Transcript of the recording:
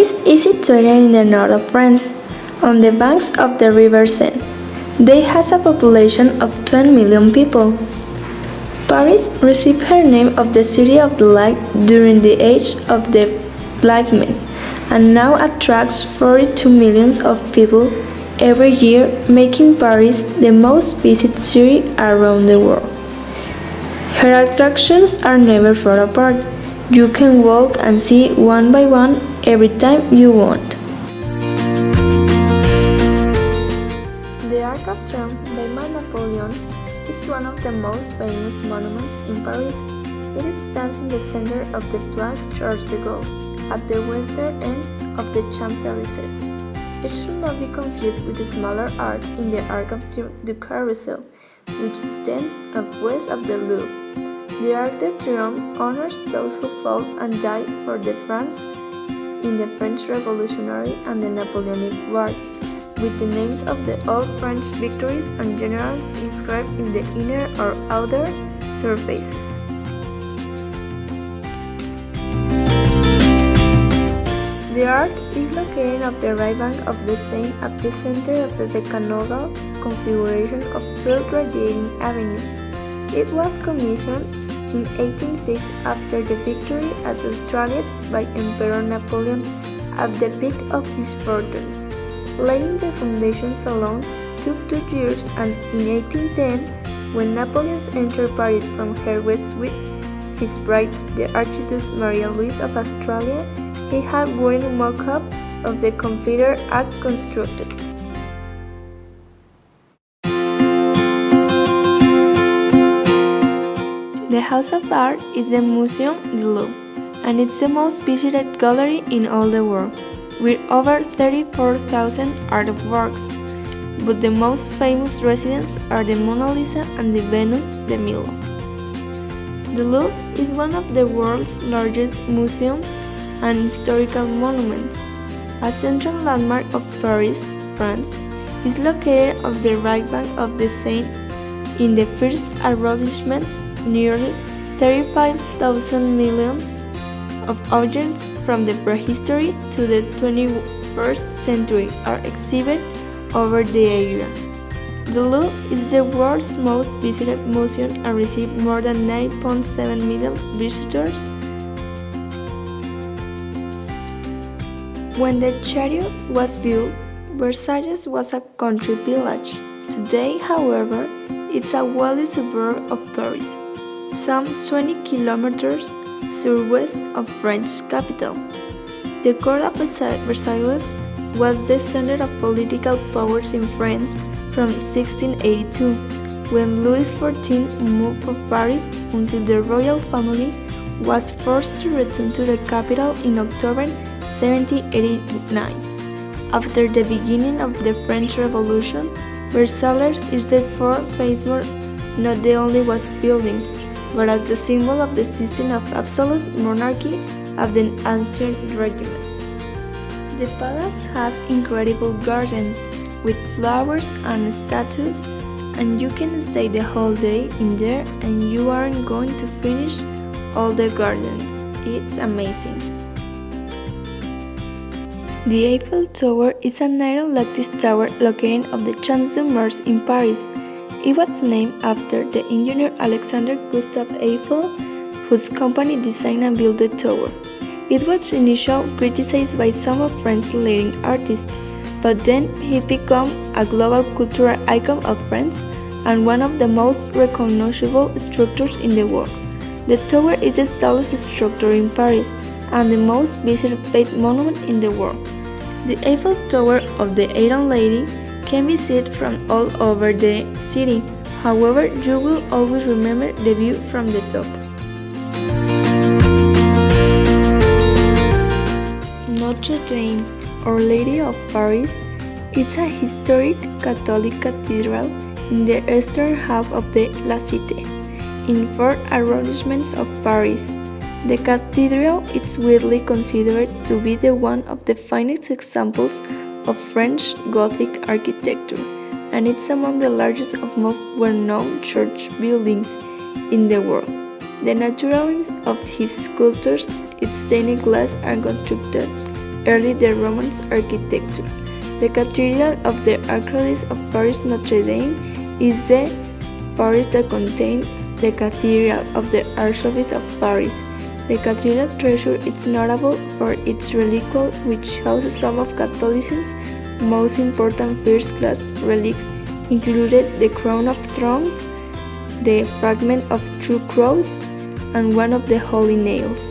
Paris is situated in the north of France, on the banks of the river Seine. They has a population of 20 million people. Paris received her name of the City of the Light during the Age of the Enlightenment, and now attracts 42 million of people every year, making Paris the most visited city around the world. Her attractions are never far apart. You can walk and see one by one every time you want. The Arc of Triomphe by Napoleon is one of the most famous monuments in Paris. It stands in the center of the Place Charles de Gaulle, at the western end of the Champs-Élysées. It should not be confused with the smaller arc in the Arc of the Carousel, which stands west of the Louvre. The Arc de Triomphe honors those who fought and died for France in the French Revolutionary and the Napoleonic War, with the names of the old French victories and generals inscribed in the inner or outer surfaces. The arc is located on the right bank of the Seine at the center of the decanodal configuration of 12 radiating avenues. It was commissioned in 1806 after the victory at Austerlitz by Emperor Napoleon at the peak of his fortunes. Laying the foundations alone took 2 years, and in 1810, when Napoleon entered Paris from her west with his bride, the Archduchess Maria Louise of Austria, he had wooden mock-up of the completed arc constructed. The House of Art is the Museum du Louvre, and it's the most visited gallery in all the world, with over 34,000 artworks. But the most famous residents are the Mona Lisa and the Venus de Milo. The Louvre is one of the world's largest museums and historical monuments. A central landmark of Paris, France, is located on the right bank of the Seine in the first arrondissement. Nearly 35,000 millions of objects from the prehistory to the 21st century are exhibited over the area. The Louvre is the world's most visited museum and received more than 9.7 million visitors. When the chariot was built, Versailles was a country village. Today, however, it's a wealthy suburb of Paris, some 20 kilometers southwest of French capital. The court of Versailles was the center of political powers in France from 1682, when Louis XIV moved from Paris until the royal family was forced to return to the capital in October 1789. After the beginning of the French Revolution, Versailles is therefore famous not only as building, but as the symbol of the system of absolute monarchy of the ancient regime. The palace has incredible gardens with flowers and statues, and you can stay the whole day in there and you aren't going to finish all the gardens. It's amazing. The Eiffel Tower is an iron lattice tower located on the Champs de Mars in Paris. It was named after the engineer Alexander Gustave Eiffel, whose company designed and built the tower. It was initially criticized by some of France's leading artists, but then he became a global cultural icon of France and one of the most recognizable structures in the world. The tower is the tallest structure in Paris and the most visited paid monument in the world. The Eiffel Tower of the Iron Lady can be seen from all over the city. However, you will always remember the view from the top. Notre Dame, Our Lady of Paris, is a historic Catholic cathedral in the eastern half of the La Cité, in 4 arrondissements of Paris. The cathedral is widely considered to be one of the finest examples of French Gothic architecture, and it's among the largest and most well-known church buildings in the world. The naturalism of his sculptures, its stained glass, are constructed early the Romance architecture. The Cathedral of the Archdiocese of Paris Notre Dame is the parish that contains the Cathedral of the Archdiocese of Paris. The cathedral treasure is notable for its reliquary, which houses some of Catholicism's most important first-class relics, including the crown of thorns, the fragment of true cross, and one of the holy nails.